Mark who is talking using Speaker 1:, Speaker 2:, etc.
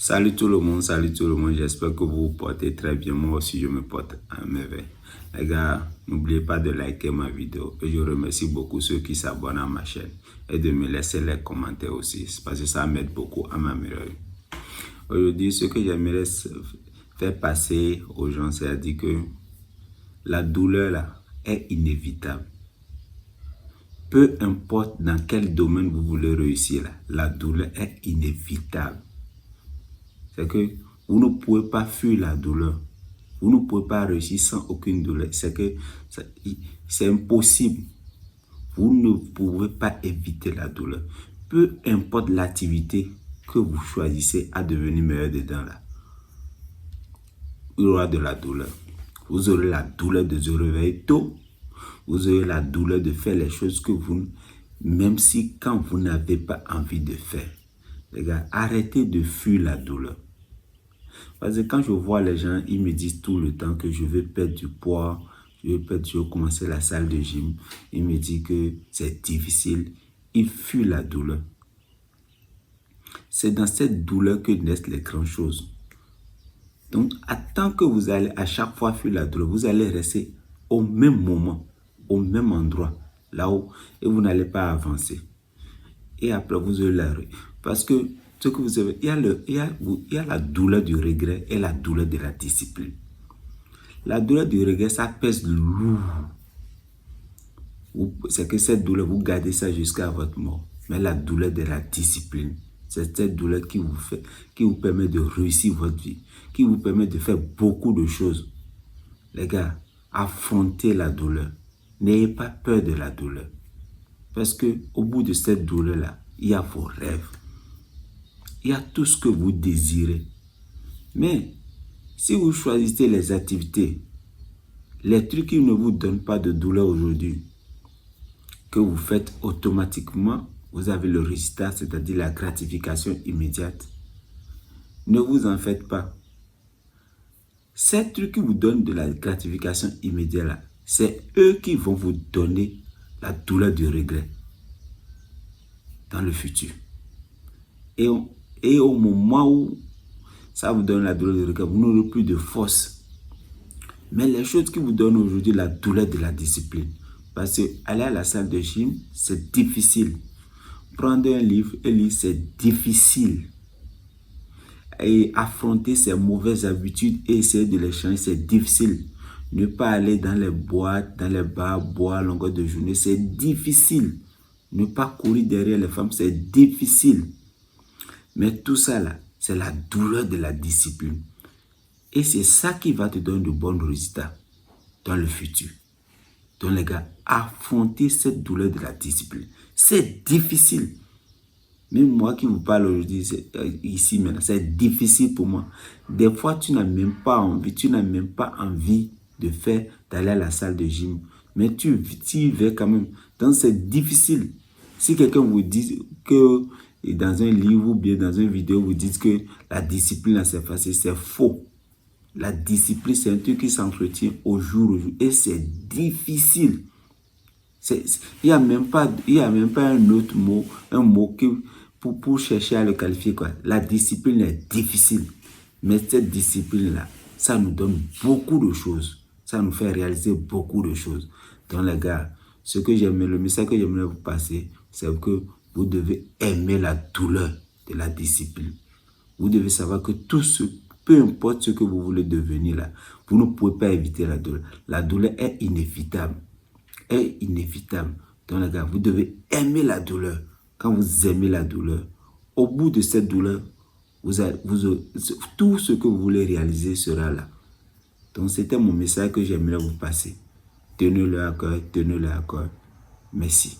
Speaker 1: Salut tout le monde, j'espère que vous vous portez très bien, moi aussi je me porte à merveille. Les gars, n'oubliez pas de liker ma vidéo et je remercie beaucoup ceux qui s'abonnent à ma chaîne et de me laisser les commentaires aussi, parce que ça m'aide beaucoup à m'améliorer. Aujourd'hui, ce que j'aimerais faire passer aux gens, c'est-à-dire que la douleur là est inévitable. Peu importe dans quel domaine vous voulez réussir, là, la douleur est inévitable. C'est que vous ne pouvez pas fuir la douleur. Vous ne pouvez pas réussir sans aucune douleur. C'est que c'est impossible. Vous ne pouvez pas éviter la douleur. Peu importe l'activité que vous choisissez à devenir meilleur dedans là, il y aura de la douleur. Vous aurez la douleur de se réveiller tôt. Vous aurez la douleur de faire les choses que vous, même si quand vous n'avez pas envie de faire. Les gars, arrêtez de fuir la douleur. Parce que quand je vois les gens, ils me disent tout le temps que je veux perdre du poids, je veux commencer la salle de gym. Ils me disent que c'est difficile. Ils fuient la douleur. C'est dans cette douleur que naissent les grandes choses. Donc, tant que vous allez à chaque fois fuir la douleur, vous allez rester au même moment, au même endroit, là-haut, et vous n'allez pas avancer. Et après, vous aurez la... Parce que ce que vous avez, il y a la douleur du regret et la douleur de la discipline. La douleur du regret, ça pèse lourd. C'est que cette douleur, vous gardez ça jusqu'à votre mort. Mais la douleur de la discipline, c'est cette douleur qui vous permet de réussir votre vie, qui vous permet de faire beaucoup de choses. Les gars, affrontez la douleur. N'ayez pas peur de la douleur. Parce que au bout de cette douleur-là, il y a vos rêves. Il y a tout ce que vous désirez. Mais si vous choisissez les activités, les trucs qui ne vous donnent pas de douleur aujourd'hui, que vous faites automatiquement, vous avez le résultat, c'est-à-dire la gratification immédiate. Ne vous en faites pas. Ces trucs qui vous donnent de la gratification immédiate, là, c'est eux qui vont vous donner la douleur du regret dans le futur. Et au moment où ça vous donne la douleur du regret, vous n'aurez plus de force. Mais les choses qui vous donnent aujourd'hui la douleur de la discipline, parce que aller à la salle de gym, c'est difficile. Prendre un livre et lire, c'est difficile. Et affronter ces mauvaises habitudes et essayer de les changer, c'est difficile. Ne pas aller dans les boîtes, dans les bars, boire à longueur de journée, c'est difficile. Ne pas courir derrière les femmes, c'est difficile. Mais tout ça là, c'est la douleur de la discipline. Et c'est ça qui va te donner de bons résultats dans le futur. Donc les gars, affrontez cette douleur de la discipline. C'est difficile. Même moi qui vous parle aujourd'hui, ici maintenant, c'est difficile pour moi. Des fois, tu n'as même pas envie d'aller à la salle de gym. Mais tu y vas quand même. Donc c'est difficile. Si quelqu'un vous dit que dans un livre ou bien dans une vidéo, vous dites que la discipline c'est facile, c'est faux. La discipline, c'est un truc qui s'entretient au jour. Et c'est difficile. Il n'y a même pas un autre mot, un mot pour chercher à le qualifier, quoi. La discipline est difficile. Mais cette discipline-là, ça nous donne beaucoup de choses. Ça nous fait réaliser beaucoup de choses. Donc les gars, le message que j'aimerais vous passer, c'est que vous devez aimer la douleur de la discipline. Vous devez savoir que peu importe ce que vous voulez devenir là, vous ne pouvez pas éviter la douleur. La douleur est inévitable. Est inévitable. Donc les gars, vous devez aimer la douleur. Quand vous aimez la douleur, au bout de cette douleur, tout ce que vous voulez réaliser sera là. Donc c'était mon message que j'aimerais vous passer. Tenez-le à cœur, tenez-le à cœur. Merci.